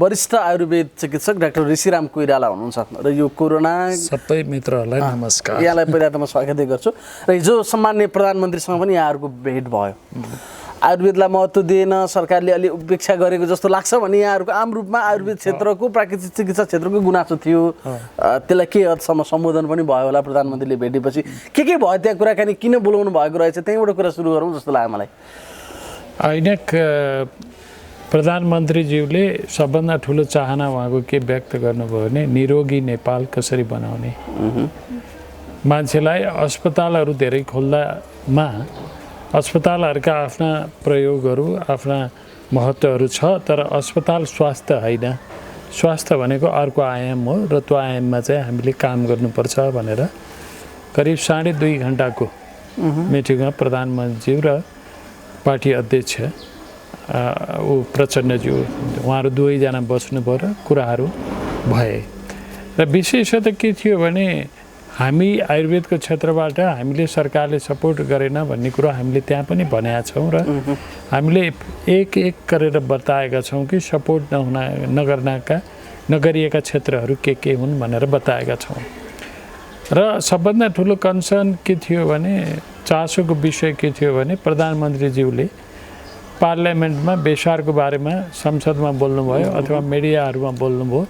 वरिष्ठ आयुर्वेद चिकित्सक डाक्टर ऋषिराम कोइराला हुनुहुन्छ र यो कोरोना सबै मित्रहरूलाई नमस्कार। यहाँलाई पहिला त म स्वागतै गर्छु र हिजो सम्माननीय प्रधानमन्त्रीसँग पनि यहाँहरूको भेट भयो। आयुर्वेदलाई महत्त्व दिएन, सरकारले अलि उपेक्षा गरेको जस्तो लाग्छ भने यहाँहरूको आम रूपमा आयुर्वेद क्षेत्रको प्राकृतिक चिकित्सा क्षेत्रको गुनासो थियो। त्यसलाई के हदसम्म सम्बोधन पनि भयो होला प्रधानमन्त्रीले भेटेपछि? के भयो त्यहाँ कुराकानी, किन बोलाउनु भएको रहेछ, त्यहीँबाट कुरा सुरु गरौँ जस्तो लाग्यो मलाई। होइन, प्रधानमन्त्रीज्यूले सबभन्दा ठुलो चाहना उहाँको के व्यक्त गर्नुभयो भने निरोगी नेपाल कसरी बनाउने। मान्छेलाई अस्पतालहरू धेरै खोल्दामा अस्पतालहरूका आफ्ना प्रयोगहरू, आफ्ना महत्त्वहरू छ, तर अस्पताल स्वास्थ्य होइन। स्वास्थ्य भनेको अर्को आयाम हो र त्यो आयाममा चाहिँ हामीले काम गर्नुपर्छ भनेर करिब 2.5 घण्टाको मिटिङमा प्रधानमन्त्रीज्यू र पार्टी अध्यक्ष प्रचण्डज्यू उहाँहरू दुवैजना बस्नुभयो र कुराहरू भए। र विशेषतः के थियो भने हामी आयुर्वेदको क्षेत्रबाट हामीले सरकारले सपोर्ट गरेन भन्ने कुरो हामीले त्यहाँ पनि भनेका छौँ र हामीले एक गरेर बताएका छौँ कि सपोर्ट नगरिएका क्षेत्रहरू के हुन् भनेर बताएका छौँ। र सबभन्दा ठुलो कन्सर्न के थियो भने, चासोको विषय के थियो भने, प्रधानमन्त्रीज्यूले पार्लियामेन्टमा बेसारको बारेमा संसदमा बोल्नुभयो अथवा मिडियाहरूमा बोल्नुभयो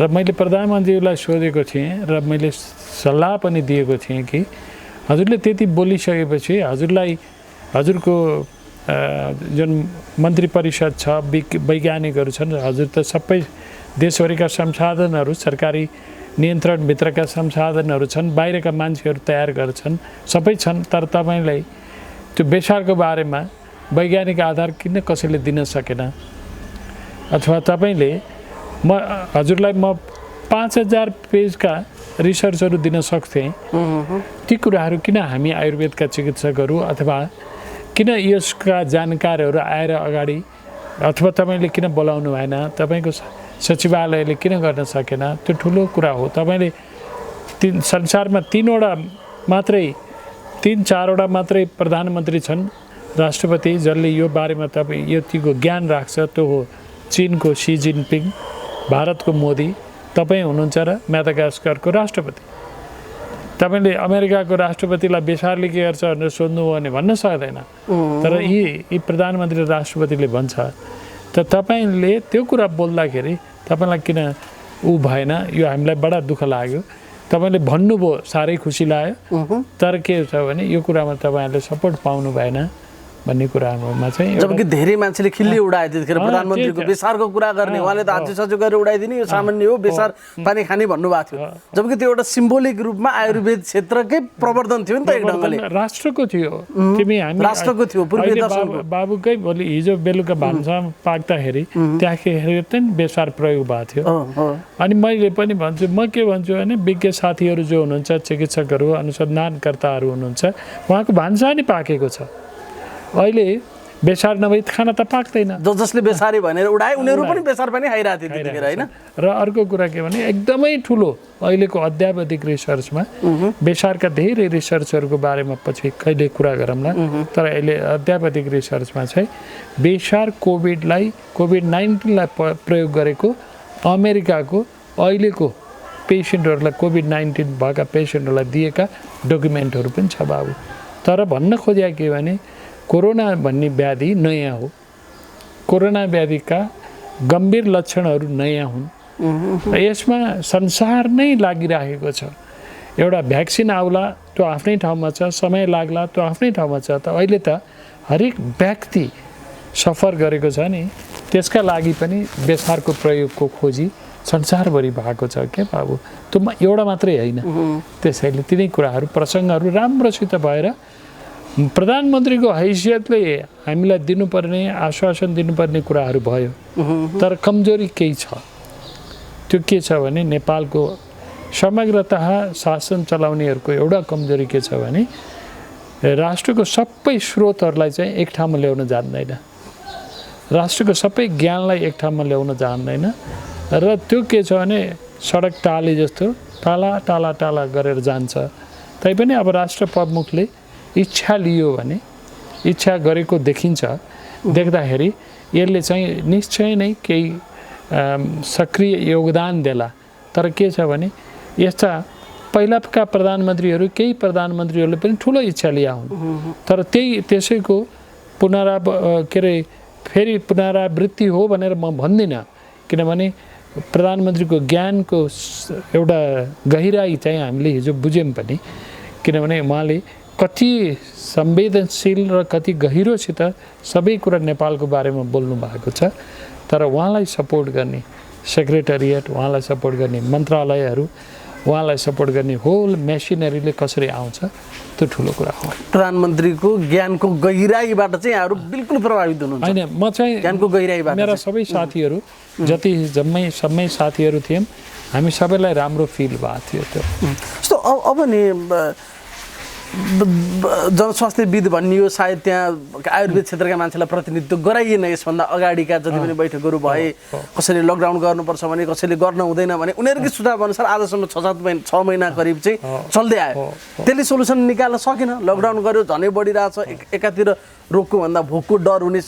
र मैले प्रधानमन्त्रीलाई सोधेको थिएँ र मैले सल्लाह पनि दिएको थिएँ कि हजुरले त्यति बोलिसकेपछि हजुरको जुन मन्त्री परिषद छ, वैज्ञानिकहरू छन्, हजुर त सबै देशभरिका संसाधनहरू, सरकारी नियन्त्रणभित्रका संसाधनहरू छन्, बाहिरका मान्छेहरू तयार गर्छन्, सबै छन्, तर तपाईँलाई त्यो बेसारको बारेमा वैज्ञानिक आधार किन कसैले दिन सकेन? अथवा तपाईँले हजुरलाई म 5000 पेजका रिसर्चहरू दिन सक्थेँ, ती कुराहरू किन हामी आयुर्वेदका चिकित्सकहरू अथवा किन यसका जानकारहरू आएर अगाडि, अथवा तपाईँले किन बोलाउनु भएन, तपाईँको सचिवालयले किन गर्न सकेन? त्यो ठुलो कुरा हो। तपाईँले संसारमा 3-4वटा मात्रै प्रधानमन्त्री छन्, राष्ट्रपति, जसले यो बारेमा तपाईँ यतिको ज्ञान राख्छ। त्यो हो चीनको सी जिनपिङ, भारतको मोदी, तपाईँ हुनुहुन्छ र म्यादागास्करको राष्ट्रपति। तपाईँले अमेरिकाको राष्ट्रपतिलाई बेसारले के गर्छ भनेर सोध्नुभयो भने भन्न सक्दैन, तर यी प्रधानमन्त्री राष्ट्रपतिले भन्छ। त तपाईँले त्यो कुरा बोल्दाखेरि तपाईँलाई किन भएन? यो हामीलाई बडा दुःख लाग्यो। तपाईँले भन्नुभयो, साह्रै खुसी लाग्यो, तर के छ भने यो कुरामा तपाईँहरूले सपोर्ट पाउनु भएन भन्ने कुरामा चाहिँ। जबकि धेरै मान्छेले खिल्ली उडाए त्यतिखेर प्रधानमन्त्रीको बेसारको कुरा गर्ने, उहाँले त हात गरेर उडाइदिने, यो सामान्य हो, बेसार पानी खाने भन्नुभएको थियो। जबकि त्यो एउटा सिम्बोलिक रूपमा आयुर्वेद क्षेत्रकै प्रवर्धन थियो नि त, एक ढङ्गले राष्ट्रको थियो। हामी राष्ट्रको थियो। बाबुकै भोलि हिजो बेलुका भान्सामा पाक्दाखेरि त्यहाँखेरि चाहिँ बेसार प्रयोग भएको थियो। अनि मैले पनि भन्छु, म के भन्छु भने विज्ञ साथीहरू जो हुनुहुन्छ, चिकित्सकहरू, अनुसन्धानकर्ताहरू हुनुहुन्छ, उहाँको भान्सा नि पाकेको छ। अहिले बेसार नभई खाना त पाक्दैन। जसले बेसारी भनेर उडाए उनीहरू पनि बेसार पनि खाइरहेको थियो त्यतिखेर, होइन? र अर्को कुरा के भने, एकदमै ठुलो अहिलेको अध्यावधिक रिसर्चमा बेसारका धेरै रिसर्चहरूको बारेमा पछि कहिले कुरा गरौँला, तर अहिले अध्यावधिक रिसर्चमा चाहिँ बेसार कोभिड-19लाई प्रयोग गरेको अमेरिकाको अहिलेको पेसेन्टहरूलाई, कोभिड-19 भएका पेसेन्टहरूलाई दिएका डकुमेन्टहरू पनि छ बाबु। तर भन्न खोजेको के भने, कोरोना भन्ने व्याधि नयाँ हो, कोरोना व्याधिका गम्भीर लक्षणहरू नयाँ हुन्। यसमा संसार नै लागिरहेको छ। एउटा भ्याक्सिन आउला, त्यो आफ्नै ठाउँमा छ, समय लाग्ला, त्यो आफ्नै ठाउँमा छ। त अहिले त हरेक व्यक्ति सफर गरेको छ नि, त्यसका लागि पनि बेसारको प्रयोगको खोजी संसारभरि भएको छ क्या बाबु। त्यो एउटा मात्रै होइन। त्यसैले तिनै कुराहरू, प्रसङ्गहरू राम्रोसित भएर प्रधानमन्त्रीको हैसियतले हामीलाई दिनुपर्ने, आश्वासन दिनुपर्ने कुराहरू भयो। तर कमजोरी केही छ। त्यो के छ भने, नेपालको समग्रतः शासन चलाउनेहरूको एउटा कमजोरी के छ भने, राष्ट्रको सबै स्रोतहरूलाई चाहिँ एक ठाउँमा ल्याउन जान्दैन, राष्ट्रको सबै ज्ञानलाई एक ठाउँमा ल्याउन जान्दैन। र त्यो के छ भने, सडक टाली जस्तो टाला गरेर जान्छ। तैपनि अब राष्ट्र प्रमुखले इच्छा लियो भने, इच्छा गरेको देखिन्छ, देख्दाखेरि यसले चाहिँ निश्चय नै केही सक्रिय योगदान देला। तर के छ भने यस्ता पहिलाका प्रधानमन्त्रीहरू केही प्रधानमन्त्रीहरूले पनि ठुलो इच्छा लिया हुन्, तर त्यसैको फेरि पुनरावृत्ति हो भनेर म भन्दिनँ, किनभने प्रधानमन्त्रीको ज्ञानको एउटा गहिराई चाहिँ हामीले हिजो बुझ्यौँ पनि, किनभने उहाँले कति संवेदनशील र कति गहिरोसित सबै कुरा नेपालको बारेमा बोल्नु भएको छ। तर उहाँलाई सपोर्ट गर्ने सेक्रेटरिएट, उहाँलाई सपोर्ट गर्ने मन्त्रालयहरू, उहाँलाई सपोर्ट गर्ने होल मेसिनरीले कसरी आउँछ त्यो ठुलो कुरा हो। प्रधानमन्त्रीको ज्ञानको गहिराईबाट चाहिँ यहाँहरू बिल्कुल प्रभावित हुनुहुन्छ? होइन, म चाहिँ ज्ञानको गहिराईबाट मेरा सबै साथीहरू जति जम्मै साथीहरू थियौँ, हामी सबैलाई राम्रो फिल भएको थियो त्यो। जस्तो अब नि जनस्वास्थ्यविद भनियो, सायद त्यहाँ आयुर्वेद क्षेत्रका मान्छेलाई प्रतिनिधित्व गराइएन। यसभन्दा अगाडिका जति पनि बैठकहरू भए, कसैले लकडाउन गर्नुपर्छ भने, कसैले गर्न हुँदैन भने, उनीहरूकै सुझाव अनुसार आजसम्म 6 महिना करिब चाहिँ चल्दै आयो। त्यसले सोल्युसन निकाल्न सकेन। लकडाउन गर्यो, झनै बढिरहेछ। एकातिर रोगको भन्दा भोकको डर हुने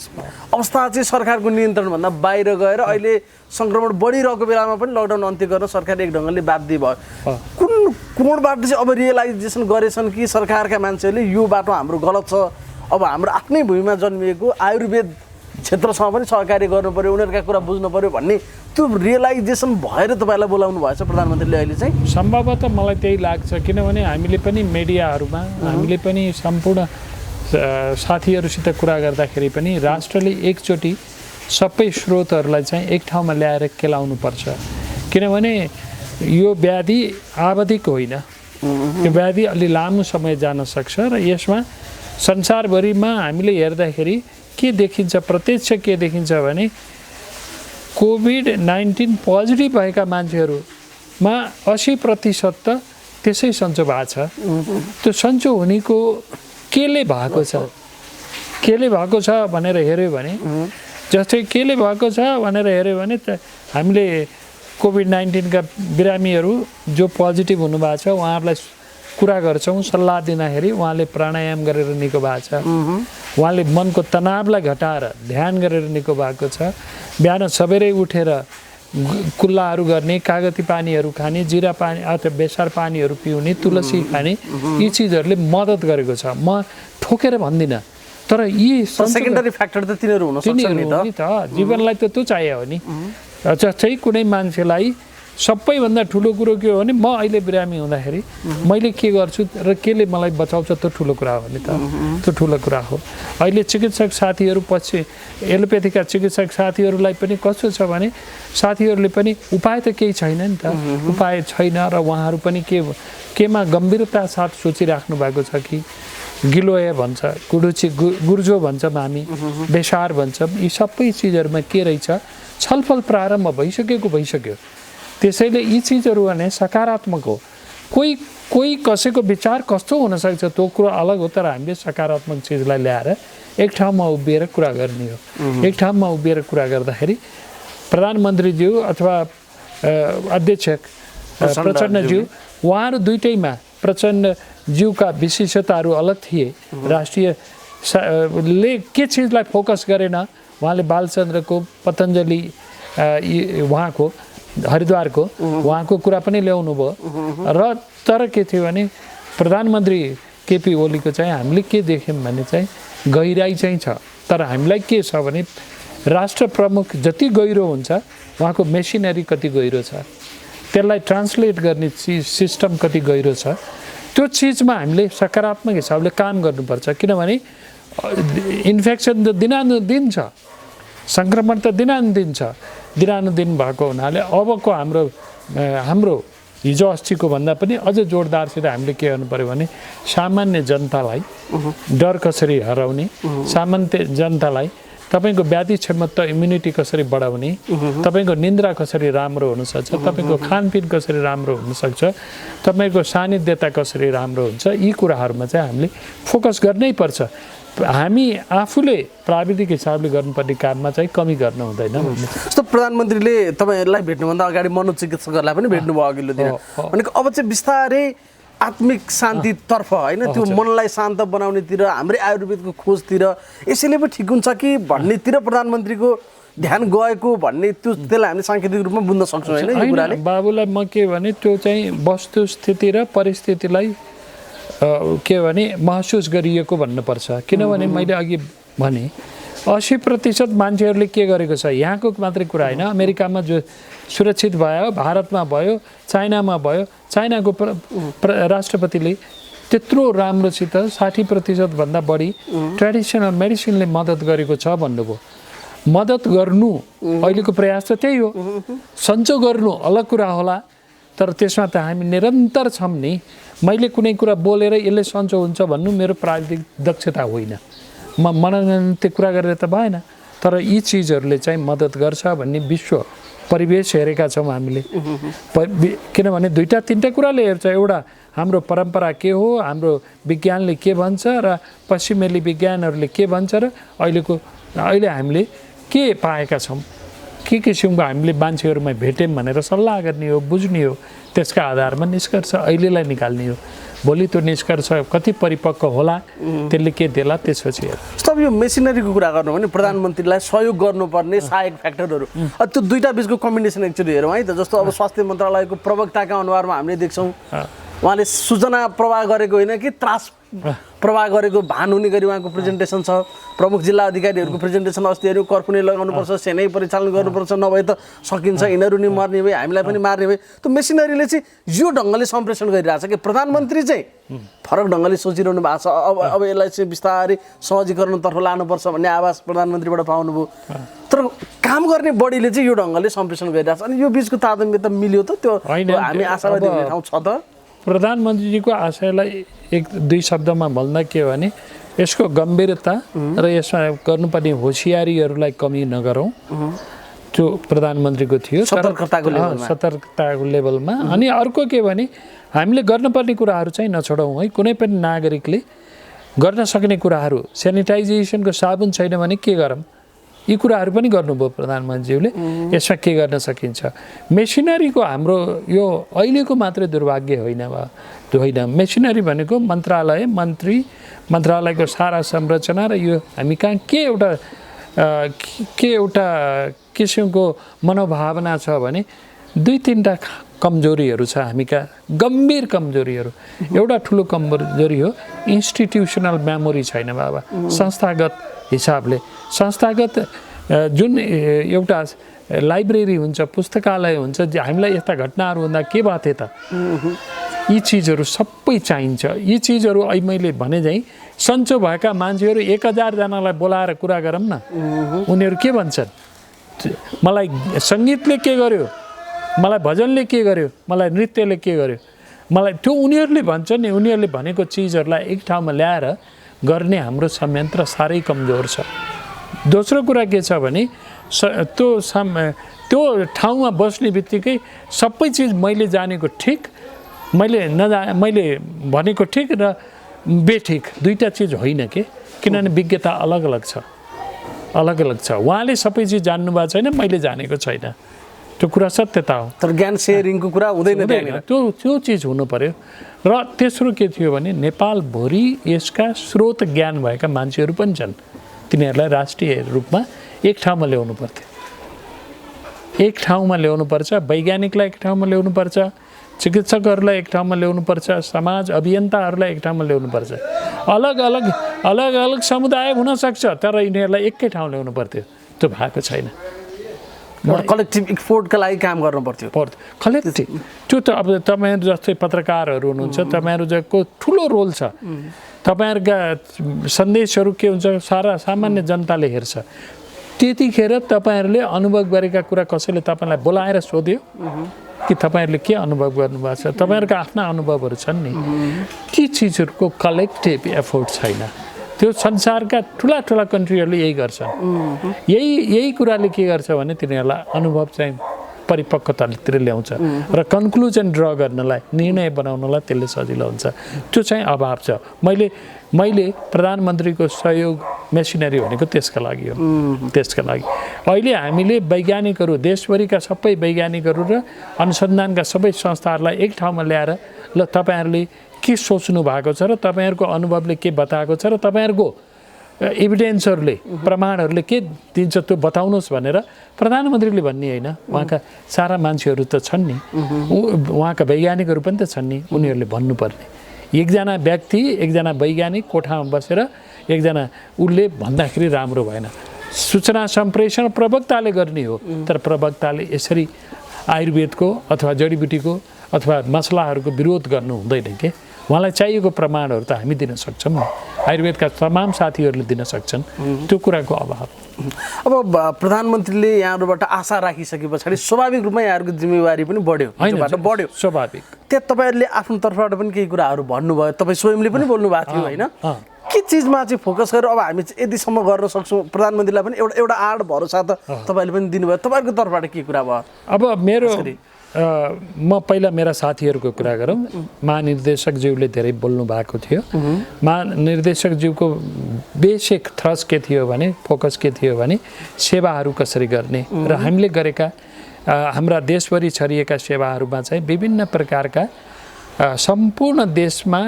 अवस्था चाहिँ सरकारको नियन्त्रणभन्दा बाहिर गएर अहिले सङ्क्रमण बढिरहेको बेलामा पनि लकडाउन अन्त्य गर्न सरकार एक ढङ्गले बाध्य भयो। कुन कोणबाट चाहिँ अब रियलाइजेसन गरेछन् कि सरकारका मान्छेहरूले यो बाटो हाम्रो गलत छ, अब हाम्रो आफ्नै भूमिमा जन्मिएको आयुर्वेद क्षेत्रसँग पनि सहकार्य गर्नु पर्यो, उनीहरूका कुरा बुझ्नु पर्यो भन्ने त्यो रियलाइजेसन भएर तपाईँलाई बोलाउनु भएछ प्रधानमन्त्रीले अहिले चाहिँ? सम्भवतः मलाई त्यही लाग्छ, किनभने हामीले पनि मिडियाहरूमा हामीले पनि सम्पूर्ण साथीहरूसित कुरा गर्दाखेरि पनि राष्ट्रले एकचोटि सबै स्रोतहरूलाई चाहिँ एक ठाउँमा ल्याएर केलाउनुपर्छ, किनभने यो व्याधि आवधिक होइन। यो व्याधि अलि लामो समय जान सक्छ र यसमा संसारभरिमा हामीले हेर्दाखेरि के देखिन्छ, प्रत्यक्ष के देखिन्छ भने कोभिड-19 पोजिटिभ भएका मान्छेहरूमा 80% त त्यसै सन्चो भएको छ। त्यो सन्चो हुनेको केले भएको छ भनेर हेऱ्यो भने, जस्तै केले भएको छ भनेर हेऱ्यो भने हामीले कोभिड-19 का बिरामीहरू जो पोजिटिभ हुनुभएको छ उहाँहरूलाई कुरा गर्छौँ, सल्लाह दिँदाखेरि उहाँले प्राणायाम गरेर निको भएको छ, उहाँले मनको तनावलाई घटाएर ध्यान गरेर निको भएको छ, बिहान सबेरै उठेर कुल्लाहरू गर्ने, कागती पानीहरू खाने, जिरा पानी अथवा बेसार पानीहरू पिउने, तुलसी खाने, यी चिजहरूले मद्दत गरेको छ। म ठोकेर भन्दिनँ, तर यी सेकेन्डरी फ्याक्टर त तिनीहरू हुन सक्छ नि त। जीवनलाई त त्यो चाहियो हो नि। जस्तै कुनै मान्छेलाई सबैभन्दा ठुलो कुरो के हो भने म अहिले बिरामी हुँदाखेरि मैले के गर्छु र केले मलाई बचाउँछ, त्यो ठुलो कुरा हो नि त। त्यो ठुलो कुरा हो। अहिले चिकित्सक साथीहरू पछि एलोपेथीका चिकित्सक साथीहरूलाई पनि कस्तो छ भने साथीहरूले पनि उपाय त केही छैन नि त, उपाय छैन र उहाँहरू पनि केमा गम्भीरता साथ सोचिराख्नु भएको छ कि गिलोय भन्छ, गुर्जो भन्छौँ हामी, बेसार भन्छौँ, यी सबै चिजहरूमा के रहेछ छलफल प्रारम्भ भइसक्यो। त्यसैले यी चिजहरू भने सकारात्मक हो। कोही कसैको विचार कस्तो हुनसक्छ त्यो कुरा अलग हो, तर हामीले सकारात्मक चिजलाई ल्याएर एक ठाउँमा उभिएर कुरा गर्ने हो। एक ठाउँमा उभिएर कुरा गर्दाखेरि प्रधानमन्त्रीज्यू अथवा अध्यक्ष प्रचण्डज्यू उहाँहरू दुईटैमा प्रचण्डज्यूका विशेषताहरू अलग थिए। राष्ट्रियले के चिजलाई फोकस गरेन, उहाँले बालचन्द्रको पतञ्जलि उहाँको हरिद्वारको उहाँको कुरा पनि ल्याउनु भयो र तर के थियो भने प्रधानमन्त्री केपी ओलीको चाहिँ हामीले के देख्यौँ भने चाहिँ गहिराई चाहिँ छ, तर हामीलाई के छ भने राष्ट्र प्रमुख जति गहिरो हुन्छ उहाँको मेसिनरी कति गहिरो छ, त्यसलाई ट्रान्सलेट गर्ने सिस्टम कति गहिरो छ, त्यो चिजमा हामीले सकारात्मक हिसाबले काम गर्नुपर्छ। किनभने इन्फेक्सन त दिनानुदिन छ, सङ्क्रमण त दिनानुदिन छ, दिनानुदिन भएको हुनाले अबको हाम्रो हिजो अस्तिको भन्दा पनि अझ जोरदारसित हामीले के गर्नु पर्यो भने सामान्य जनतालाई डर कसरी हराउने, सामान्य जनतालाई तपाईँको व्याधि क्षमता इम्युनिटी कसरी बढाउने, तपाईँको निन्द्रा कसरी राम्रो हुनसक्छ, तपाईँको खानपिन कसरी राम्रो हुनसक्छ, तपाईँको सानिध्यता कसरी राम्रो हुन्छ, यी कुराहरूमा चाहिँ हामीले फोकस गर्नै पर्छ। हामी आफूले प्राविधिक हिसाबले गर्नुपर्ने काममा चाहिँ कमी गर्नु हुँदैन। जस्तो प्रधानमन्त्रीले तपाईँहरूलाई भेट्नुभन्दा अगाडि मनोचिकित्सकहरूलाई पनि भेट्नुभयो अघिल्लो दिन, भनेको अब चाहिँ बिस्तारै आत्मिक शान्तितर्फ होइन, त्यो मनलाई शान्त बनाउनेतिर, हाम्रै आयुर्वेदको खोजतिर, यसैले पो ठिक हुन्छ कि भन्नेतिर प्रधानमन्त्रीको ध्यान गएको भन्ने त्यसलाई हामीले साङ्केतिक रूपमा बुझ्न सक्छौँ होइन यो कुराले? बाबुलाई म के भने त्यो चाहिँ वस्तुस्थिति र परिस्थितिलाई के भने महसुस गरिएको भन्नुपर्छ। किनभने मैले अघि भने 80% मान्छेहरूले के गरेको छ, यहाँको मात्रै कुरा होइन, अमेरिकामा जो सुरक्षित भयो, भारतमा भयो, चाइनामा भयो, चाइनाको राष्ट्रपतिले त्यत्रो राम्रोसित 60% भन्दा बढी ट्रेडिसनल मेडिसिनले मद्दत गरेको छ भन्नुभयो। मद्दत गर्नु अहिलेको प्रयास त त्यही हो, सन्चो गर्नु अलग कुरा होला, तर त्यसमा त हामी निरन्तर छौँ नि। मैले कुनै कुरा बोलेर यसले सन्चो हुन्छ भन्नु मेरो प्राविधिक दक्षता होइन, म मनोरञ्जन त्यो कुरा गरेर त भएन। तर यी चिजहरूले चाहिँ मद्दत गर्छ भन्ने विश्व परिवेश हेरेका छौँ हामीले। किनभने 2-3टा कुराले हेर्छ, एउटा हाम्रो परम्परा के हो, हाम्रो विज्ञानले के भन्छ र पश्चिमेली विज्ञानहरूले के भन्छ र अहिले हामीले के पाएका छौँ, के किसिमको हामीले मान्छेहरूमा भेट्यौँ भनेर सल्लाह गर्ने हो, बुझ्ने हो, त्यसका आधारमा निष्कर्ष अहिलेलाई निकाल्ने हो। भोलि त्यो निष्कर्ष कति परिपक्व होला, त्यसले के देला, त्यसपछि जस्तो अब यो मेसिनरीको कुरा गर्नु भने प्रधानमन्त्रीलाई सहयोग गर्नुपर्ने सहायक फ्याक्टरहरू, त्यो दुईटा बिचको कम्बिनेसन एक्चुअली हेरौँ है त। जस्तो अब स्वास्थ्य मन्त्रालयको प्रवक्ताका अनुहारमा हामीले देख्छौँ उहाँले सूचना प्रवाह गरेको होइन कि त्रास प्रवाह गरेको भान हुने गरी उहाँको प्रेजेन्टेसन छ। प्रमुख जिल्ला अधिकारीहरूको प्रेजेन्टेसन अस्तिहरू कर्फ्यू नै लगाउनुपर्छ, सेनै परिचालन गर्नुपर्छ, नभए त सकिन्छ, यिनीहरू नि मर्ने भए, हामीलाई पनि मार्ने भए। त्यो मेसिनरीले चाहिँ यो ढङ्गले सम्प्रेषण गरिरहेछ कि प्रधानमन्त्री चाहिँ फरक ढङ्गले सोचिरहनु भएको छ। अब यसलाई चाहिँ बिस्तारै सहजीकरणतर्फ लानुपर्छ भन्ने आवाज प्रधानमन्त्रीबाट पाउनुभयो, तर काम गर्ने बडीले चाहिँ यो ढङ्गले सम्प्रेषण गरिरहेछ। अनि यो बिचको तारतम्य त मिल्यो त? त्यो हामी आशावादी हुने ठाउँ छ त? प्रधानमन्त्रीजीको आशयलाई 1-2 शब्दमा भन्दा के भने यसको गम्भीरता र यसमा गर्नुपर्ने होसियारीहरूलाई कमी नगरौँ, त्यो प्रधानमन्त्रीको थियो सतर्कताको लेभलमा। अनि अर्को के भने हामीले गर्नुपर्ने कुराहरू चाहिँ नछोडौँ है। कुनै पनि नागरिकले गर्न सक्ने कुराहरू, सेनिटाइजेसनको साबुन छैन भने के गरौँ, यी कुराहरू पनि गर्नुभयो प्रधानमन्त्रीले। यसमा के गर्न सकिन्छ? मेसिनरीको हाम्रो यो अहिलेको मात्रै दुर्भाग्य होइन। मेसिनरी भनेको मन्त्रालय, मन्त्री, मन्त्रालयको सारा संरचना र यो हामी कहाँ के एउटा किसिमको मनोभावना छ भने 2-3टा कमजोरीहरू छ हामी कहाँ, गम्भीर कमजोरीहरू। एउटा ठुलो कमजोरी हो इन्स्टिट्युसनल मेमोरी छैन बाबा। संस्थागत हिसाबले संस्थागत जुन एउटा लाइब्रेरी हुन्छ, पुस्तकालय हुन्छ, हामीलाई यस्ता घटनाहरू हुँदा के भएको थियो त, यी चिजहरू सबै चाहिन्छ। यी चिजहरू अहिले मैले भने चाहिँ सन्चो भएका मान्छेहरू 1000 जनालाई बोलाएर कुरा गरौँ न, उनीहरू के भन्छन्? मलाई सङ्गीतले के गर्यो, मलाई भजनले के गर्यो, मलाई नृत्यले के गर्यो, मलाई त्यो उनीहरूले भन्छन् नि। उनीहरूले भनेको चिजहरूलाई एक ठाउँमा ल्याएर गर्ने हाम्रो संयन्त्र साह्रै कमजोर छ। दोस्रो कुरा के छ भने त्यो ठाउँमा बस्ने बित्तिकै सबै चिज मैले जानेको ठिक, मैले भनेको ठिक र बेठिक, 2टा चिज होइन के। किनभने विज्ञता अलग अलग छ। उहाँले सबै चिज जान्नु भएको छैन, मैले जानेको छैन, त्यो कुरा सत्यता हो। तर ज्ञान सेयरिङको कुरा हुँदैन, त्यो चिज हुनु पर्यो। र तेस्रो के थियो भने नेपालभरि यसका स्रोत ज्ञान भएका मान्छेहरू पनि छन्, तिनीहरूलाई राष्ट्रिय रूपमा एक ठाउँमा ल्याउनु पर्थ्यो। एक ठाउँमा ल्याउनुपर्छ, वैज्ञानिकलाई एक ठाउँमा ल्याउनुपर्छ, चिकित्सकहरूलाई एक ठाउँमा ल्याउनुपर्छ, समाज अभियन्ताहरूलाई एक ठाउँमा ल्याउनुपर्छ। अलग अलग समुदाय हुनसक्छ, तर यिनीहरूलाई एकै ठाउँ ल्याउनु पर्थ्यो, त्यो भएको छैन। कलेक्टिभ इफोर्टका लागि काम गर्नु पर्थ्यो। कलेक्टिभ त्यो त अब तपाईँहरू जस्तै पत्रकारहरू हुनुहुन्छ, तपाईँहरूको ठुलो रोल छ। तपाईँहरूका सन्देशहरू के हुन्छ सारा सामान्य जनताले हेर्छ। त्यतिखेर तपाईँहरूले अनुभव गरेका कुरा कसैले तपाईँलाई बोलाएर सोध्यो कि तपाईँहरूले के अनुभव गर्नुभएको छ, तपाईँहरूका आफ्ना अनुभवहरू छन् नि, ती चिजहरूको कलेक्टिभ एफोर्ट छैन। त्यो संसारका ठुला कन्ट्रीहरूले यही गर्छन्। यही कुराले के गर्छ भने तिनीहरूलाई अनुभव चाहिँ परिपक्वतातिर ल्याउँछ र कन्क्लुजन ड्र गर्नलाई, निर्णय बनाउनलाई त्यसले सजिलो हुन्छ। त्यो चाहिँ अभाव छ। मैले प्रधानमन्त्रीको सहयोग मेसिनरी भनेको त्यसका लागि हो। त्यसका लागि अहिले हामीले वैज्ञानिकहरू, देशभरिका सबै वैज्ञानिकहरू र अनुसन्धानका सबै संस्थाहरूलाई एक ठाउँमा ल्याएर ल तपाईँहरूले के सोच्नु भएको छ र तपाईँहरूको अनुभवले के बताएको छ र तपाईँहरूको एभिडेन्सहरूले प्रमाणहरूले के दिन्छ त्यो बताउनुहोस् भनेर प्रधानमन्त्रीले भन्ने होइन, उहाँका सारा मान्छेहरू त छन् नि, उहाँका वैज्ञानिकहरू पनि त छन् नि, उनीहरूले भन्नुपर्ने। एकजना व्यक्ति एकजना वैज्ञानिक कोठामा बसेर एकजना उसले भन्दाखेरि राम्रो भएन। सूचना सम्प्रेषण प्रवक्ताले गर्ने हो, तर प्रवक्ताले यसरी आयुर्वेदको अथवा जडीबुटीको अथवा मसलाहरूको विरोध गर्नु हुँदैन के। उहाँलाई चाहिएको प्रमाणहरू त हामी दिन सक्छौँ, आयुर्वेदका तमाम साथीहरूले दिन सक्छन्, त्यो कुराको अभाव। अब प्रधानमन्त्रीले यहाँहरूबाट आशा राखिसके पछाडि स्वाभाविक रूपमा यहाँहरूको जिम्मेवारी पनि बढ्यो। स्वाभाविक। त्यहाँ तपाईँहरूले आफ्नो तर्फबाट पनि केही कुराहरू भन्नुभयो, तपाईँ स्वयंले पनि बोल्नु भएको थियो होइन? के चिजमा चाहिँ फोकस गरेर अब हामी यतिसम्म गर्न सक्छौँ, प्रधानमन्त्रीलाई पनि एउटा आड भरोसा त तपाईँले पनि दिनुभयो, तपाईँहरूको तर्फबाट के कुरा भयो? अब मेरो म पहिला मेरा साथीहरूको कुरा गरौँ। महानिर्देशकज्यूले धेरै बोल्नु भएको थियो। महानिर्देशकज्यूको बेसिक थ्रस्ट के थियो भने, फोकस के थियो भने सेवाहरू कसरी गर्ने र हामीले गरेका हाम्रा देशभरि छरिएका सेवाहरूमा चाहिँ विभिन्न प्रकारका सम्पूर्ण देशमा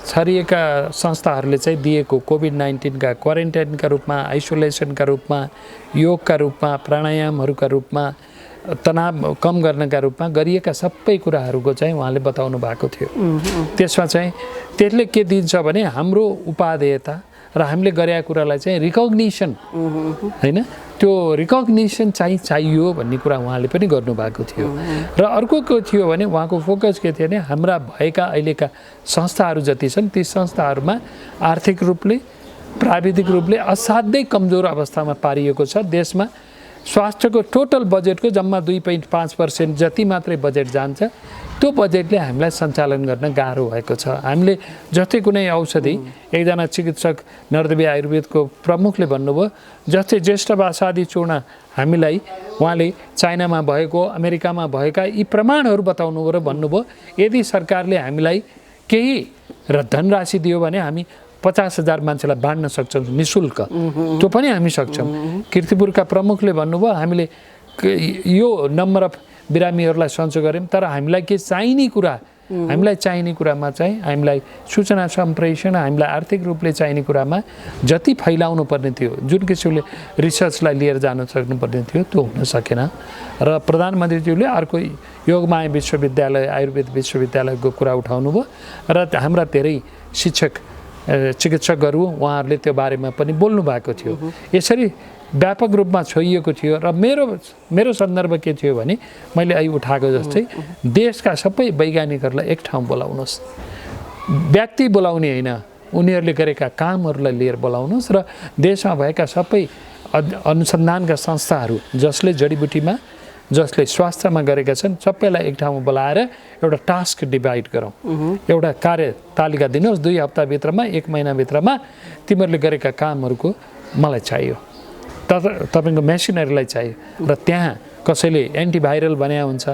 छरिएका संस्थाहरूले चाहिँ दिएको कोभिड-19 क्वारेन्टाइनका रूपमा, आइसोलेसनका रूपमा, योगका रूपमा, प्राणायामहरूका रूपमा, तनाव कम गर्नका रूपमा गरिएका सबै कुराहरूको चाहिँ उहाँले बताउनु भएको थियो। त्यसमा चाहिँ त्यसले के दिन्छ भने हाम्रो उपादेयता र हामीले गरेका कुरालाई चाहिँ रिकग्निसन होइन, त्यो रिकग्निसन चाहिँ चाहियो भन्ने कुरा उहाँले पनि गर्नुभएको थियो। र अर्को के थियो भने उहाँको फोकस के थियो भने हाम्रा भएका अहिलेका संस्थाहरू जति छन् ती संस्थाहरूमा आर्थिक रूपले प्राविधिक रूपले असाध्यै कमजोर अवस्थामा पारिएको छ। देशमा स्वास्थ्यको टोटल बजेटको जम्मा 2.5% जति मात्रै बजेट जान्छ, त्यो बजेटले हामीलाई सञ्चालन गर्न गाह्रो भएको छ। हामीले जस्तै कुनै औषधि, एकजना चिकित्सक नरदेवी आयुर्वेदको प्रमुखले भन्नुभयो, जस्तै ज्येष्ठवासादि चूर्ण हामीलाई उहाँले चाइनामा भएको, अमेरिकामा भएका यी प्रमाणहरू बताउनुभयो र भन्नुभयो यदि सरकारले हामीलाई केही र धनराशि दियो भने हामी 50,000 मान्छेलाई बाँड्न सक्छौँ निःशुल्क, त्यो पनि हामी सक्छौँ। कीर्तिपुरका प्रमुखले भन्नुभयो हामीले यो नम्बर अफ बिरामीहरूलाई सन्चो गऱ्यौँ, तर हामीलाई के चाहिने कुरा, हामीलाई चाहिने कुरामा चाहिँ हामीलाई सूचना सम्प्रेषण, हामीलाई आर्थिक रूपले चाहिने कुरामा जति फैलाउनु पर्ने थियो, जुन किसिमले रिसर्चलाई लिएर जान सक्नुपर्ने थियो त्यो हुन सकेन। र प्रधानमन्त्रीज्यूले अर्को योगमाया विश्वविद्यालय, आयुर्वेद विश्वविद्यालयको कुरा उठाउनु भयो र हाम्रा धेरै शिक्षक चिकित्सकहरू उहाँहरूले त्यो बारेमा पनि बोल्नु भएको थियो। यसरी व्यापक रूपमा छोइएको थियो। र मेरो सन्दर्भ के थियो भने मैले अहिले उठाएको जस्तै देशका सबै वैज्ञानिकहरूलाई एक ठाउँ बोलाउनुहोस्, व्यक्ति बोलाउने होइन, उनीहरूले गरेका कामहरूलाई लिएर बोलाउनुहोस् र देशमा भएका सबै अनुसन्धानका संस्थाहरू जसले जडीबुटीमा, जसले स्वास्थ्यमा गरेका छन् सबैलाई एक ठाउँमा बोलाएर एउटा टास्क डिभाइड गरौँ, एउटा कार्यतालिका दिनुहोस्, 2 हप्ताभित्रमा 1 महिनाभित्रमा तिमीहरूले गरेका कामहरूको मलाई चाहियो, तपाईँको मेसिनरीलाई चाहियो। र त्यहाँ कसैले एन्टिभाइरल बनाए हुन्छ,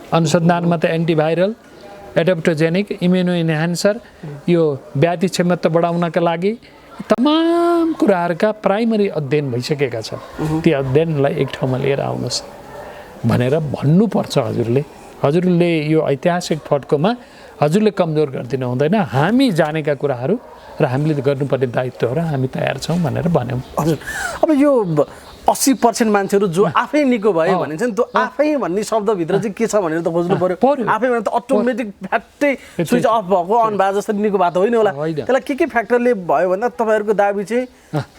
अनुसन्धानमा त एन्टिभाइरल, एडप्टोजेनिक, इम्युनो इन्हान्सर, यो व्याधि क्षमता बढाउनका लागि तमाम कुराहरूका प्राइमरी अध्ययन भइसकेका छन्। ती अध्ययनलाई एक ठाउँमा लिएर आउनुहोस् भनेर भन्नुपर्छ हजुरले यो ऐतिहासिक फड्कोमा हजुरले कमजोर गरिदिनु हुँदैन, हामी जानेका कुराहरू र हामीले गर्नुपर्ने दायित्वहरू हामी तयार छौँ भनेर भन्यौँ। हजुर, अब यो 80% मान्छेहरू जो आफै निको भयो भने चाहिँ त्यो आफै भन्ने शब्दभित्र चाहिँ के छ भनेर त खोज्नु पर्यो। आफै भने त अटोमेटिक फ्याक्टै स्विच अफ भएको अन भए जसरी निको भएको त होइन होला। त्यसलाई के फ्याक्टरले भयो भन्दा तपाईँहरूको दाबी चाहिँ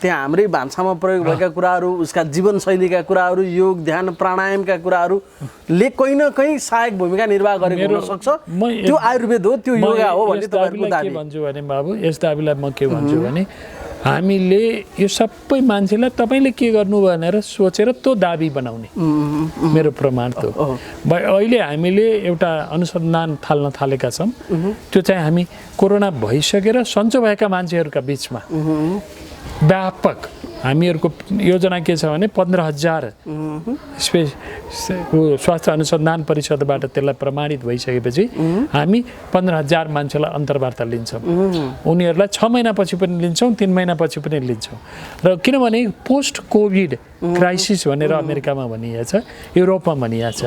त्यहाँ हाम्रै भान्सामा प्रयोग भएका कुराहरू, उसका जीवनशैलीका कुराहरू, योग ध्यान प्राणायामका कुराहरूले कहीँ न कहीँ सहायक भूमिका निर्वाह गरेको हुनसक्छ। त्यो आयुर्वेद हो, त्यो योगा हो भन्ने तपाईँहरूको दाबी। के भन्छु भने बाबु, यस दाबीलाई म के भन्छु भने हामीले यो सबै मान्छेलाई तपाईँले के गर्नु भनेर सोचेर त्यो दाबी बनाउने मेरो प्रमाण त हो। अहिले हामीले एउटा अनुसन्धान थाल्न थालेका छौँ, त्यो चाहिँ हामी कोरोना भइसकेर सन्चो भएका मान्छेहरूका बिचमा व्यापक हामीहरूको योजना के छ भने 15,000 स्वास्थ्य अनुसन्धान परिषदबाट त्यसलाई प्रमाणित भइसकेपछि हामी 15,000 मान्छेलाई अन्तर्वार्ता लिन्छौँ। उनीहरूलाई 6 महिनापछि पनि लिन्छौँ, 3 महिनापछि पनि लिन्छौँ। र किनभने पोस्ट कोभिड क्राइसिस भनेर अमेरिकामा भनिएको छ, युरोपमा भनिएको छ,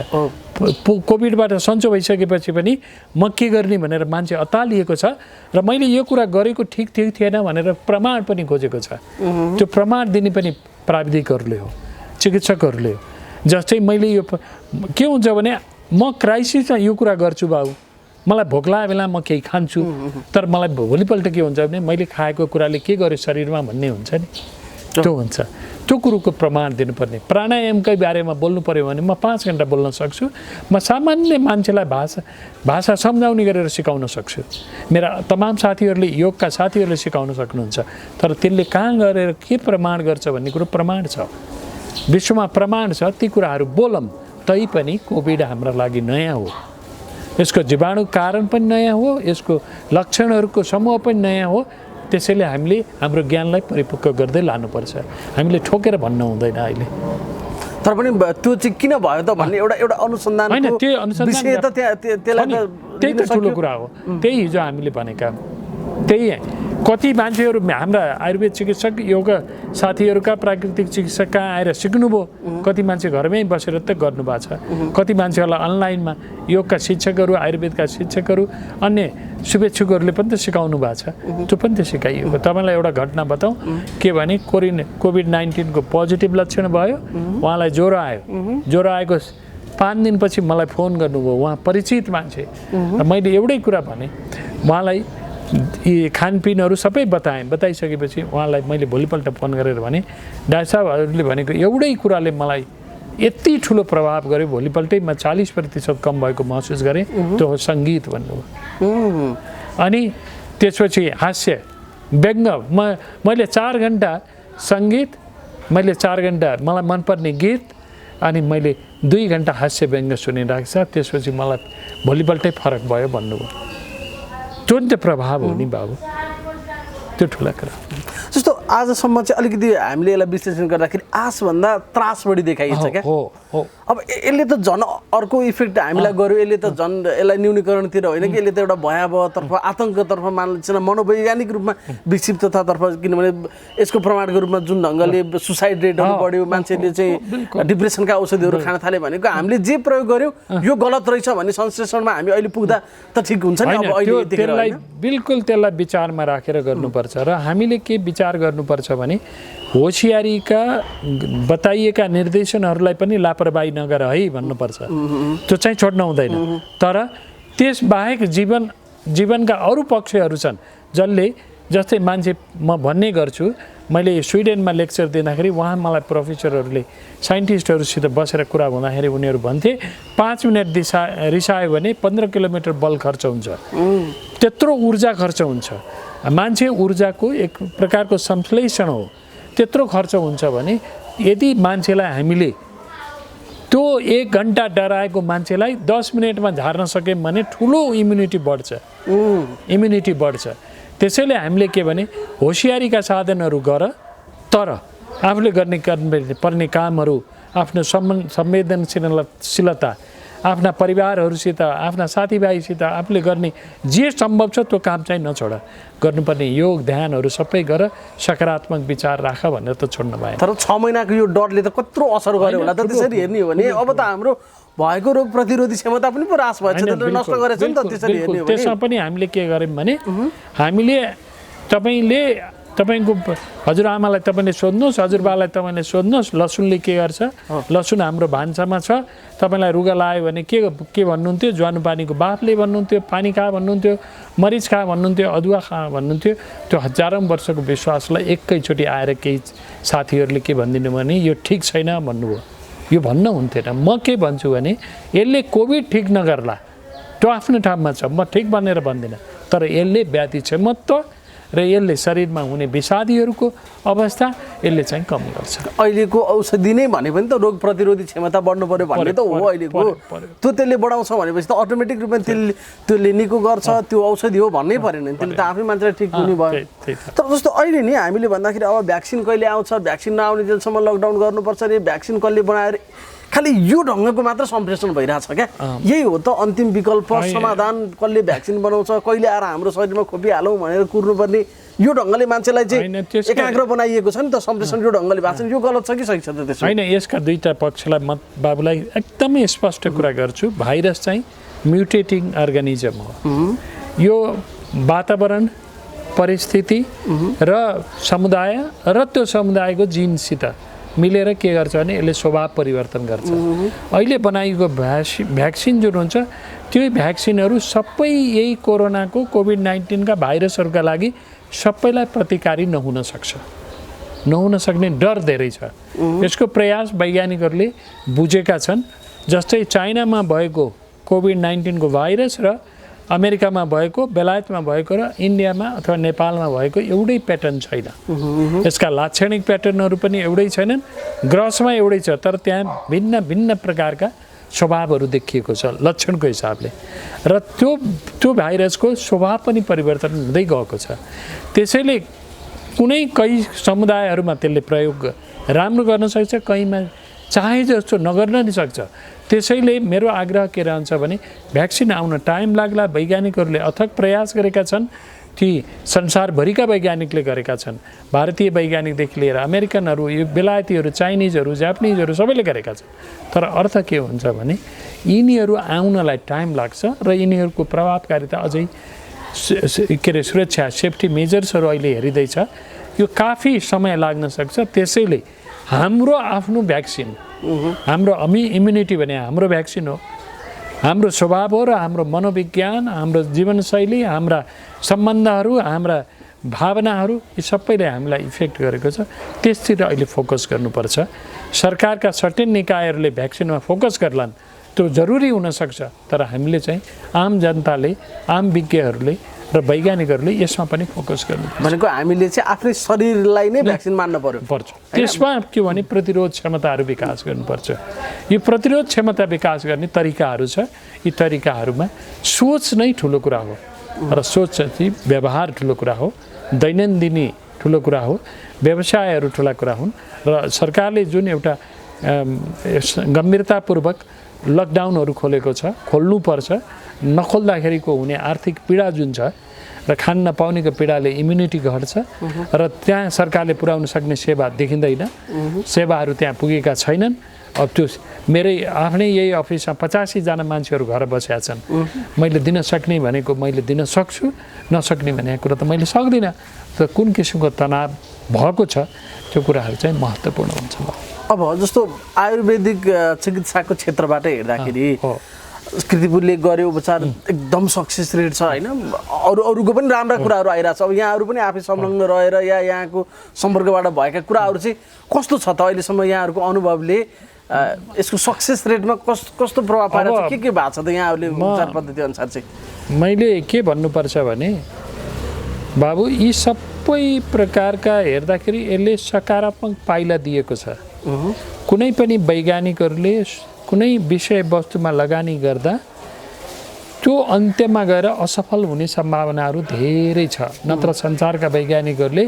कोभिडबाट सन्चो भइसकेपछि पनि म के गर्ने भनेर मान्छे अतालिएको छ र मैले यो कुरा गरेको ठिक थिएन भनेर प्रमाण पनि खोजेको छ। त्यो प्रमाण दिने पनि प्राविधिकहरूले हो, चिकित्सकहरूले हो। जस्तै मैले यो के हुन्छ भने म क्राइसिसमा यो कुरा गर्छु बाबु, मलाई भोक लागेको बेला म केही खान्छु, तर मलाई भोलिपल्ट के हुन्छ भने मैले खाएको कुराले के गर्यो शरीरमा भन्ने हुन्छ नि, त्यो हुन्छ। त्यो कुरोको प्रमाण दिनुपर्ने। प्राणायामकै बारेमा बोल्नु पऱ्यो भने म 5 घन्टा बोल्न सक्छु। म सामान्य मान्छेलाई भाषा सम्झाउने गरेर सिकाउन सक्छु। मेरा तमाम साथीहरूले, योगका साथीहरूले सिकाउन सक्नुहुन्छ। तर त्यसले कहाँ गरेर के प्रमाण गर्छ भन्ने कुरो प्रमाण छ, विश्वमा प्रमाण छ। ती कुराहरू बोलौँ। तैपनि कोभिड हाम्रा लागि नयाँ हो, यसको जीवाणु कारण पनि नयाँ हो, यसको लक्षणहरूको समूह पनि नयाँ हो। त्यसैले हामीले हाम्रो ज्ञानलाई परिपक्व गर्दै लानुपर्छ। हामीले ठोकेर भन्न हुँदैन अहिले। तर पनि त्यो चाहिँ किन भयो त भन्ने एउटा अनुसन्धान होइन, त्यो अनुसन्धान विषय त त्यसलाई त्यही त ठुलो कुरा हो। त्यही हिजो हामीले भनेका त्यही कति मान्छेहरू हाम्रा आयुर्वेद चिकित्सक, योग साथीहरूका प्राकृतिक चिकित्सक कहाँ आएर सिक्नुभयो। कति मान्छे घरमै बसेर त गर्नुभएको छ। कति मान्छेहरूलाई अनलाइनमा योगका शिक्षकहरू, आयुर्वेदका शिक्षकहरू, अन्य शुभेच्छुकहरूले पनि त सिकाउनु भएको छ। त्यो पनि त सिकाइएको। तपाईँलाई एउटा घटना बताउँ के भने कोभिड-19 को पोजिटिभ लक्षण भयो, उहाँलाई ज्वरो आयो। ज्वरो आएको 5 दिनपछि मलाई फोन गर्नुभयो, उहाँ परिचित मान्छे। र मैले एउटै कुरा भने उहाँलाई यी खानपिनहरू सबै बताइसकेपछि उहाँलाई मैले भोलिपल्ट फोन गरेर भने डाक्टर साहबहरूले भनेको एउटै कुराले मलाई यति ठुलो प्रभाव गर्यो, भोलिपल्टै म 40% कम भएको महसुस गरेँ। त्यो हो सङ्गीत भन्नुभयो। अनि त्यसपछि हास्य, व्यङ्ग। मैले 4 घन्टा सङ्गीत, मैले 4 घन्टा मलाई मनपर्ने गीत, अनि मैले 2 घन्टा हास्य व्यङ्ग सुनिरहेको छ। त्यसपछि मलाई भोलिपल्टै फरक भयो भन्नुभयो। त्यो नि त प्रभाव हो नि बाबु, त्यो ठुला कुरा। जस्तो आजसम्म चाहिँ अलिकति हामीले यसलाई विश्लेषण गर्दाखेरि आसभन्दा त्रास बढी देखाइन्छ क्या। अब यसले त झन् अर्को इफेक्ट हामीलाई गर्यो। यसले त झन् यसलाई न्यूनीकरणतिर होइन कि यसले त एउटा भयावहतर्फ, आतङ्कतर्फ मान्छेलाई मनोवैज्ञानिक रूपमा विक्षिप्ततातर्फ, किनभने यसको प्रमाणको रूपमा जुन ढङ्गले सुसाइड रेटहरू बढ्यो, मान्छेले चाहिँ डिप्रेसनका औषधिहरू खान थाल्यो भनेको हामीले जे प्रयोग गर्यौँ यो गलत रहेछ भन्ने संश्लेषणमा हामी अहिले पुग्दा त ठिक हुन्छ नि। अब अहिले त्यसलाई बिल्कुल त्यसलाई विचारमा राखेर गर्नुपर्छ। र हामीले के विचार गर्नुपर्छ भने होसियारीका बताइएका निर्देशनहरूलाई पनि लापरवाही नगर है भन्नुपर्छ। त्यो चाहिँ छोड्न हुँदैन। तर त्यसबाहेक जीवनका अरू पक्षहरू छन् जसले, जस्तै मान्छे म भन्ने गर्छु, मैले स्विडेनमा लेक्चर दिँदाखेरि वहाँ मलाई प्रोफेसरहरूले साइन्टिस्टहरूसित बसेर कुरा हुँदाखेरि उनीहरू भन्थे 5 मिनट रिसायो भने 15 किलोमिटर बल खर्च हुन्छ, त्यत्रो ऊर्जा खर्च हुन्छ। मान्छे ऊर्जाको एक प्रकारको संश्लेषण हो, त्यत्रो खर्च हुन्छ भने यदि मान्छेलाई हामीले त्यो 1 घन्टा डराएको मान्छेलाई 10 मिनटमा झार्न सक्यौँ भने ठुलो इम्युनिटी बढ्छ। त्यसैले हामीले के भने होसियारीका साधनहरू गर, तर आफूले पर्ने कामहरू, आफ्नो संवेदनशीलता, आफ्ना परिवारहरूसित, आफ्ना साथीभाइसित आफूले गर्ने जे सम्भव छ त्यो काम चाहिँ नछोड। गर्नुपर्ने योग ध्यानहरू सबै गर, सकारात्मक विचार राख भनेर त छोड्न भएन। तर 6 महिनाको यो डरले त कत्रो असर गर्यो होला त। त्यसरी हेर्ने हो भने अब त हाम्रो भएको रोग प्रतिरोधी क्षमता पनि पुरा ह्रास भएछ, नष्ट गरेछ नि त। त्यसरी हेर्ने हो भने त्यसमा पनि हामीले के गर्यौँ भने हामीले तपाईँको हजुरआमालाई तपाईँले सोध्नुहोस्, हजुरबालाई तपाईँले सोध्नुहोस् लसुनले के गर्छ। लसुन हाम्रो भान्सामा छ। तपाईँलाई रुगा लाग्यो भने के भन्नुहुन्थ्यो? ज्वानो पानीको बाफले भन्नुहुन्थ्यो, पानी खा भन्नुहुन्थ्यो, मरिच खा भन्नुहुन्थ्यो, अदुवा खा भन्नुहुन्थ्यो। त्यो हजारौँ वर्षको विश्वासलाई एकैचोटि आएर केही साथीहरूले के भनिदिनु भने यो ठिक छैन भन्नुभयो। यो भन्न हुन्थेन। म के भन्छु भने यसले कोभिड ठिक नगर्ला, त्यो आफ्नो ठाउँमा छ, म ठिक भनेर भन्दिनँ। तर यसले व्याधि क्षमत्व र यसले शरीरमा हुने विषादीहरूको अवस्था यसले चाहिँ कम गर्छ। अहिलेको औषधि नै भने पनि त रोग प्रतिरोधी क्षमता बढ्नु पर्यो भन्ने त हो अहिलेको। त्यो त्यसले बढाउँछ भनेपछि त अटोमेटिक रूपमा त्यसले निको गर्छ, त्यो औषधि हो भन्नै परेन। त्यसले त आफै मान्छेलाई ठिक हुने भयो। तर जस्तो अहिले नि हामीले भन्दाखेरि अब भ्याक्सिन कहिले आउँछ, भ्याक्सिन नआउने जेलसम्म लकडाउन गर्नुपर्छ रे, भ्याक्सिन कसले बनाएर खालि यो ढङ्गको मात्र सम्प्रेषण भइरहेछ क्या यही हो त अन्तिम विकल्प समाधान कसले भ्याक्सिन बनाउँछ कहिले आएर हाम्रो शरीरमा खोपिहालौँ भनेर कुर्नुपर्ने यो ढङ्गले मान्छेलाई चाहिँ एकाग्र बनाइएको छ नि त सम्प्रेषण यो ढङ्गले भएको छ यो गलत छ कि सही छ त त्यसो होइन यसका दुईटा पक्षलाई म बाबुलाई एकदमै स्पष्ट कुरा गर्छु भाइरस चाहिँ म्युटेटिङ अर्गानिजम हो यो वातावरण परिस्थिति र समुदाय र त्यो समुदायको जिनसित मिलेर के गर्छ भने यसले स्वभाव परिवर्तन गर्छ अहिले बनाइएको भ्याक्सिन जुन हुन्छ त्यो भ्याक्सिनहरू सबै यही कोरोनाको कोभिड-19 का भाइरसहरूका लागि सबैलाई प्रतिकारी नहुन सक्ने डर धेरै छ यसको प्रयास वैज्ञानिकहरूले बुझेका छन् जस्तै चाइनामा भएको कोभिड-19 को भाइरस र अमेरिकामा भएको बेलायतमा भएको र इन्डियामा अथवा नेपालमा भएको एउटै प्याटर्न छैन यसका लाक्षणिक प्याटर्नहरू पनि एउटै छैनन् ग्रसमा एउटै छ तर त्यहाँ भिन्न भिन्न प्रकारका स्वभावहरू देखिएको छ लक्षणको हिसाबले र त्यो भाइरसको स्वभाव पनि परिवर्तन हुँदै गएको छ त्यसैले कहीँ समुदायहरूमा त्यसले प्रयोग राम्रो गर्न सक्छ कहीँमा चाहे जस्तो नगर्न नि सक्छ त्यसैले मेरो आग्रह के रहन्छ भने भ्याक्सिन आउन टाइम लाग्ला वैज्ञानिकहरूले अथक प्रयास गरेका छन् ती संसारभरिका वैज्ञानिकले गरेका छन् भारतीय वैज्ञानिकदेखि लिएर अमेरिकनहरू यो बेलायतीहरू चाइनिजहरू जापानिजहरू सबैले गरेका छन् तर अर्थ के हुन्छ भने यिनीहरू आउनलाई टाइम लाग्छ र यिनीहरूको प्रभावकारिता अझै के अरे सुरक्षा सेफ्टी मेजर्सहरू अहिले हेरिँदैछ यो काफी समय लाग्न सक्छ त्यसैले हाम्रो आफ्नो भ्याक्सिन हाम्रो इम्युनिटी भने हाम्रो भ्याक्सिन हो हाम्रो स्वभाव हो र हाम्रो मनोविज्ञान हाम्रो जीवनशैली हाम्रा सम्बन्धहरू हाम्रा भावनाहरू यी सबैले हामीलाई इफेक्ट गरेको छ त्यसतिर अहिले फोकस गर्नुपर्छ सरकारका सर्टेन निकायहरूले भ्याक्सिनमा फोकस गर्लान् त्यो जरुरी हुनसक्छ तर हामीले चाहिँ आम जनताले आम विज्ञहरूले र वैज्ञानिकहरूले यसमा पनि फोकस गर्नुपर्छ भनेको हामीले चाहिँ आफ्नै शरीरलाई नै भ्याक्सिन मान्न पर्छ त्यसमा के भने प्रतिरोध क्षमताहरू विकास गर्नुपर्छ यो प्रतिरोध क्षमता विकास गर्ने तरिकाहरू छ यी तरिकाहरूमा सोच नै ठुलो कुरा हो र सोच चाहिँ व्यवहार ठुलो कुरा हो दैनन्दिनी ठुलो कुरा हो व्यवसायहरू ठुला कुरा हुन् र सरकारले जुन एउटा गम्भीरतापूर्वक लकडाउनहरू खोलेको छ खोल्नुपर्छ नखोल्दाखेरिको हुने आर्थिक पीडा जुन छ र खान नपाउनेको पीडाले इम्युनिटी घट्छ र त्यहाँ सरकारले पुर्याउन सक्ने सेवा देखिँदैन सेवाहरू त्यहाँ पुगेका छैनन् अब त्यो मेरै आफ्नै यही अफिसमा 85 जना मान्छेहरू घर बसेका छन् मैले दिन सक्ने भनेको मैले दिन सक्छु नसक्ने भनेको कुरा त मैले सक्दिनँ त कुन किसिमको तनाव भएको छ त्यो कुराहरू चाहिँ महत्त्वपूर्ण हुन्छ अब जस्तो आयुर्वेदिक चिकित्साको क्षेत्रबाट हेर्दाखेरि कृतिपुरले गर्यो उपचार एकदम सक्सेस रेट छ होइन अरूको पनि राम्रा कुराहरू आइरहेछ अब यहाँहरू पनि आफै संलग्न रहेर या यहाँको सम्पर्कबाट भएका कुराहरू चाहिँ कस्तो छ त अहिलेसम्म यहाँहरूको अनुभवले यसको सक्सेस रेटमा कस्तो प्रभाव पारेको छ के भएको छ त यहाँहरूले उपचार पद्धति अनुसार चाहिँ मैले के भन्नुपर्छ भने बाबु यी सबै प्रकारका हेर्दाखेरि यसले सकारात्मक पाइला दिएको छ कुनै पनि वैज्ञानिकहरूले कुनै विषयवस्तुमा लगानी गर्दा त्यो अन्त्यमा गएर असफल हुने सम्भावनाहरू धेरै छ नत्र संसारका वैज्ञानिकहरूले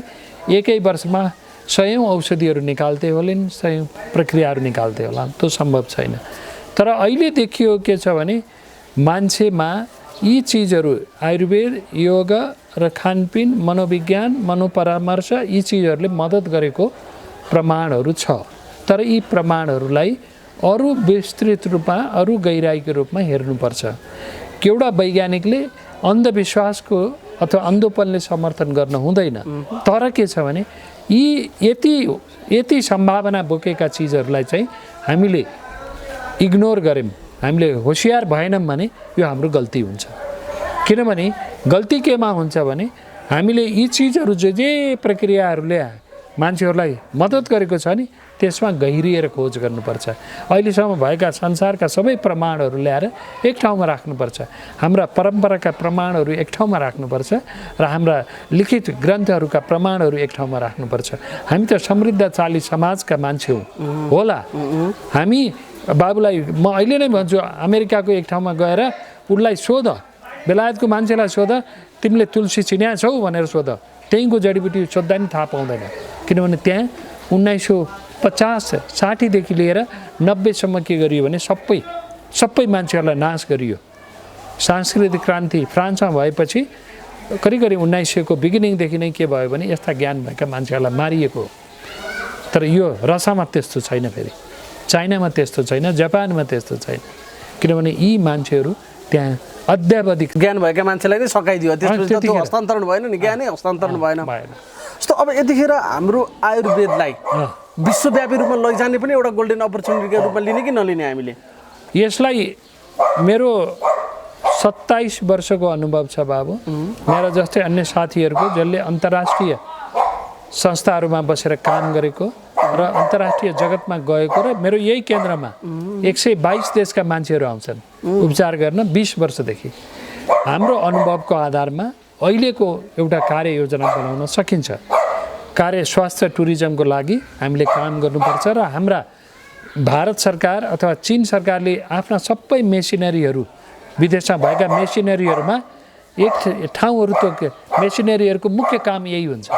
एकै वर्षमा 100 औषधिहरू निकाल्थे होलान् 100 प्रक्रियाहरू निकाल्थे होलान् त्यो सम्भव छैन तर अहिले देखियो के छ भने मान्छेमा यी चिजहरू आयुर्वेद योग र खानपिन मनोविज्ञान मनोपरामर्श यी चिजहरूले मद्दत गरेको प्रमाणहरू छ तर यी प्रमाणहरूलाई अरू विस्तृत रूपमा अरू गहिराईको रूपमा हेर्नुपर्छ एउटा वैज्ञानिकले अन्धविश्वासको अथवा अन्धोपनले समर्थन गर्न हुँदैन तर के छ भने यी यति सम्भावना बोकेका चिजहरूलाई चाहिँ हामीले इग्नोर गर्यौं हामीले होशियार भएनौं भने यो हाम्रो गल्ती हुन्छ किनभने गल्ती केमा हुन्छ भने हामीले यी चिजहरू जे प्रक्रियाहरूले मान्छेहरूलाई मद्दत गरेको छ नि त्यसमा गहिरिएर खोज गर्नुपर्छ अहिलेसम्म भएका संसारका सबै प्रमाणहरू ल्याएर एक ठाउँमा राख्नुपर्छ हाम्रा परम्पराका प्रमाणहरू एक ठाउँमा राख्नुपर्छ र हाम्रा लिखित ग्रन्थहरूका प्रमाणहरू एक ठाउँमा राख्नुपर्छ हामी त समृद्धशाली समाजका मान्छे हौं होला हामी बाबुलाई म अहिले नै भन्छु अमेरिकाको एक ठाउँमा गएर उलाई सोध बेलायतको मान्छेलाई सोध तिमीले तुलसी चिन्या छौ भनेर सोध त्यहीँको जडीबुटी सोध्दा नि थाहा पाउँदैन किनभने त्यहाँ 50-60 देखि लिएर 90 सम्म के गरियो भने सबै मान्छेहरूलाई नाश गरियो। सांस्कृतिक क्रान्ति फ्रान्समा भएपछि करिब 1900 को बिगिनिङदेखि नै के भयो भने यस्ता ज्ञान भएका मान्छेहरूलाई मारिएको हो। तर यो रसियामा त्यस्तो छैन, फेरि चाइनामा त्यस्तो छैन, जापानमा त्यस्तो छैन, किनभने यी मान्छेहरू त्यहाँ अद्यावधिक ज्ञान भएका मान्छेलाई नै सकाइदियो, त्यसपछि त्यो हस्तान्तरण भएन नि, ज्ञानै हस्तान्तरण भएन। जस्तो अब यतिखेर हाम्रो आयुर्वेदलाई विश्वव्यापी रूपमा लैजाने पनि एउटा गोल्डन अपर्च्युनिटीको रूपमा लिने कि नलिने हामीले? यसलाई मेरो 27 वर्षको अनुभव छ बाबु। मेरा जस्तै अन्य साथीहरूको जसले अन्तर्राष्ट्रिय संस्थाहरूमा बसेर काम गरेको र अन्तर्राष्ट्रिय जगतमा गएको र मेरो यही केन्द्रमा 122 देशका मान्छेहरू आउँछन् उपचार गर्न 20 वर्षदेखि। हाम्रो अनुभवको आधारमा अहिलेको एउटा कार्ययोजना बनाउन सकिन्छ। स्वास्थ्य टुरिज्मको लागि हामीले काम गर्नुपर्छ र हाम्रा भारत सरकार अथवा चीन सरकारले आफ्ना सबै मेसिनरीहरू विदेशमा भएका मेसिनरीहरूमा एक ठाउँहरू त मेसिनरीहरूको मुख्य काम यही हुन्छ,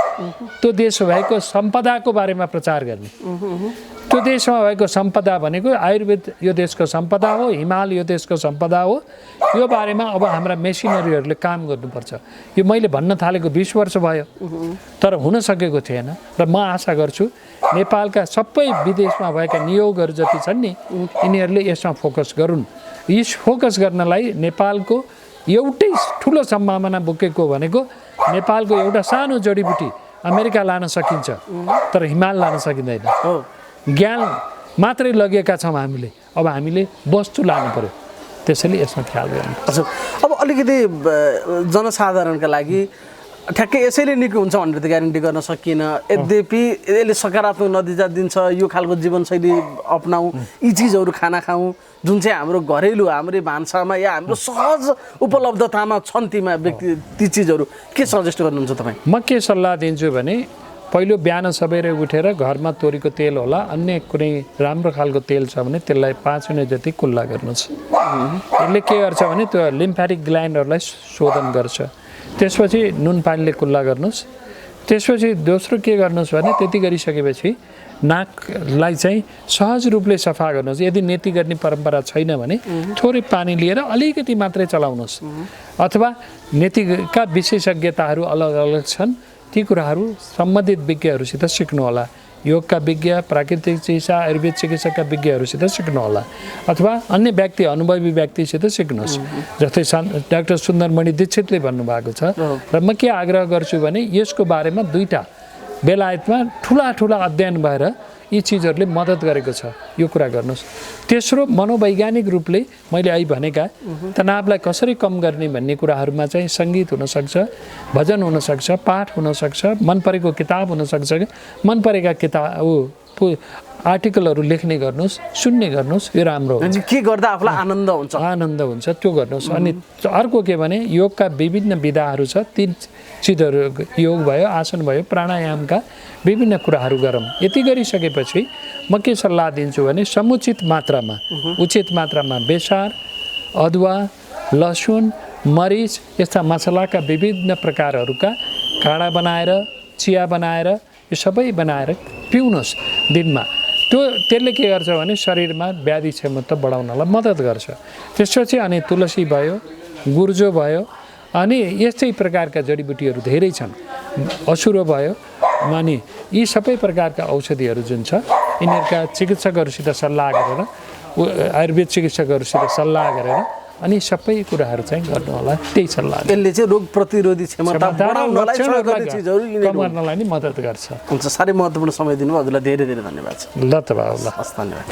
त्यो देश भएको सम्पदाको बारेमा प्रचार गर्ने। त्यो देशमा भएको सम्पदा भनेको आयुर्वेद यो देशको सम्पदा हो, हिमाल यो देशको सम्पदा हो, यो बारेमा अब हाम्रा मेसिनरीहरूले काम गर्नुपर्छ। यो मैले भन्न थालेको 20 वर्ष भयो, तर हुन सकेको थिएन र म आशा गर्छु नेपालका सबै विदेशमा भएका नियोगहरू जति छन् नि यिनीहरूले यसमा फोकस गरून्। यस फोकस गर्नलाई नेपालको एउटै ठुलो सम्भावना बोकेको भनेको नेपालको एउटा सानो जडीबुटी अमेरिका लान सकिन्छ, तर हिमाल लान सकिँदैन। ज्ञान मात्रै लगेका छौँ हामीले, अब हामीले वस्तु लानु पर्यो, त्यसैले यसमा ख्याल गर्नु। हजुर, अब अलिकति जनसाधारणका लागि ठ्याक्कै यसैले निकै हुन्छ भनेर त ग्यारेन्टी गर्न सकिएन, यद्यपि यसले सकारात्मक नतिजा दिन्छ। यो खालको जीवनशैली अपनाऊ, यी चिजहरू खाना खाऊँ जुन चाहिँ हाम्रो घरेलु हाम्रै भान्सामा या हाम्रो सहज उपलब्धतामा छन् ती चिजहरू के सजेस्ट गर्नुहुन्छ तपाईँ? म के सल्लाह दिन्छु भने पहिलो बिहान सबेरै उठेर घरमा तोरीको तेल होला, अन्य कुनै राम्रो खालको तेल छ भने त्यसलाई 5 मिनट जति कुल्ला गर्नुहोस्। यसले के गर्छ भने त्यो लिम्फेटिक ग्ल्यान्डहरूलाई शोधन गर्छ। त्यसपछि नुन पानीले कुल्ला गर्नुहोस्। त्यसपछि दोस्रो के गर्नुहोस् भने त्यति गरिसकेपछि नाकलाई चाहिँ सहज रूपले सफा गर्नुहोस्। यदि नेती गर्ने परम्परा छैन भने थोरै पानी लिएर अलिकति मात्रै चलाउनुहोस्, अथवा नेतीका विशेषज्ञताहरू अलग अलग छन्, ती कुराहरू सम्बन्धित विज्ञहरूसित सिक्नुहोला। योगका विज्ञ, प्राकृतिक चिकित्सा, आयुर्वेद चिकित्साका विज्ञहरूसित सिक्नुहोला, अथवा अन्य व्यक्ति अनुभवी व्यक्तिसित सिक्नुहोस्। जस्तै डाक्टर सुन्दरमणि दीक्षितले भन्नुभएको छ र म के आग्रह गर्छु भने यसको बारेमा 2टा बेलायतमा ठुला अध्ययन भएर यी चिजहरूले मद्दत गरेको छ, यो कुरा गर्नुहोस्। तेस्रो, मनोवैज्ञानिक रूपले मैले अहिले भनेका तनावलाई कसरी कम गर्ने भन्ने कुराहरूमा चाहिँ सङ्गीत हुनसक्छ, भजन हुनसक्छ, पाठ हुनसक्छ, मन परेको किताब हुनसक्छ, मन परेका आर्टिकलहरू लेख्ने गर्नुहोस्, सुन्ने गर्नुहोस्, यो राम्रो हुन्छ। के गर्दा आफूलाई आनन्द हुन्छ त्यो गर्नुहोस्। अनि अर्को के भने योगका विभिन्न विधाहरू छ, 3 चिजहरू योग भयो, आसन भयो, प्राणायामका विभिन्न कुराहरू गरौँ। यति गरिसकेपछि म के सल्लाह दिन्छु भने समुचित मात्रामा, उचित मात्रामा बेसार, अदुवा, लसुन, मरिच यस्ता मसलाका विभिन्न प्रकारहरूका काँडा बनाएर, चिया बनाएर, यो सबै बनाएर पिउनुहोस् दिनमा। त्यसले के गर्छ भने शरीरमा व्याधि क्षमता बढाउनलाई मद्दत गर्छ। त्यसपछि अनि तुलसी भयो, गुर्जो भयो, अनि यस्तै प्रकारका जडीबुटीहरू धेरै छन्, असुरो भयो, अनि यी सबै प्रकारका औषधिहरू जुन छ यिनीहरूका चिकित्सकहरूसित सल्लाह गरेर, आयुर्वेद चिकित्सकहरूसित सल्लाह गरेर अनि सबै कुराहरू चाहिँ गर्नु होला। त्यही सल्लाह। यसले चाहिँ रोग प्रतिरोधी क्षमता बढाउनलाई सहयोग गर्ने चिजहरू गर्नलाई नि मद्दत गर्छ। हुन्छ, साह्रै महत्त्वपूर्ण समय दिनुभयो, हजुरलाई धेरै धेरै धन्यवाद छ। ल त बाबु, ल हस्, धन्यवाद।